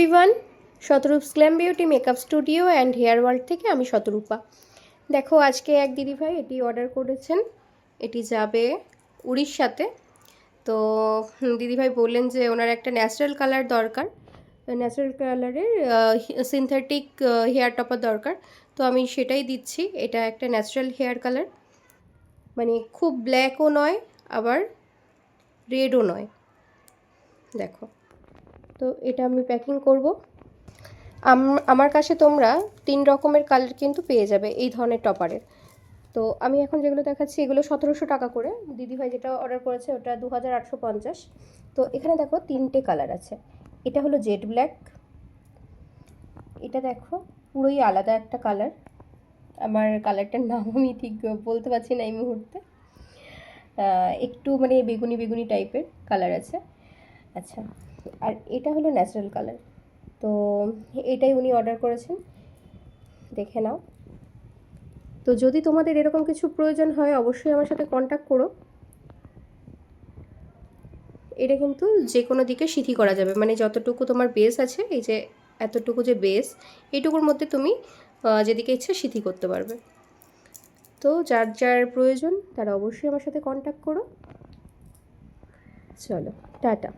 Everyone, Shatarup glam beauty makeup studio and hair world থেকে আমি শতরূপা। দেখো, আজকে এক দিদিভাই এটি অর্ডার করেছেন। এটি যাবে উড়িষ্যাতে। তো দিদিভাই বললেন যে ওনার একটা ন্যাচারাল কালার দরকার, ন্যাচারাল কালারের সিনথেটিক হেয়ার টপার দরকার। তো আমি সেটাই দিচ্ছি। এটা একটা ন্যাচারাল হেয়ার কালার, মানে খুব ব্ল্যাকও নয় আবার রেডও নয়। দেখো, তো এটা আমি প্যাকিং করব। আমার কাছে তোমরা 3 রকমের কালার কিন্তু পেয়ে যাবে এই ধরনের টপারের। তো আমি এখন যেগুলো দেখাচ্ছি এগুলো 1700 টাকা করে। দিদিভাই যেটা অর্ডার করেছে ওটা 2850। তো এখানে দেখো 3টে কালার আছে। এটা হলো জেড ব্ল্যাক, এটা দেখো পুরোই আলাদা একটা কালার। আমার কালারটার নাম আমি ঠিক বলতে পারছি না এই মুহূর্তে। একটু মানে বেগুনি বেগুনি টাইপের কালার আছে। আচ্ছা, আর এটা হলো ন্যাচারাল কালার। তো এটাই উনি অর্ডার করেছেন, দেখে নাও। তো যদি তোমাদের এরকম কিছু প্রয়োজন হয় অবশ্যই আমার সাথে কন্ট্যাক্ট করো। এটা কিন্তু যে কোনো দিকে সিথি করা যাবে, মানে যতটুকু তোমার বেস আছে, এই যে এতটুকু যে বেস, এইটুকুর মধ্যে তুমি যেদিকে ইচ্ছে সিথি করতে পারবে। তো যার যার প্রয়োজন তারা অবশ্যই আমার সাথে কন্ট্যাক্ট করো। চলো, টাটা।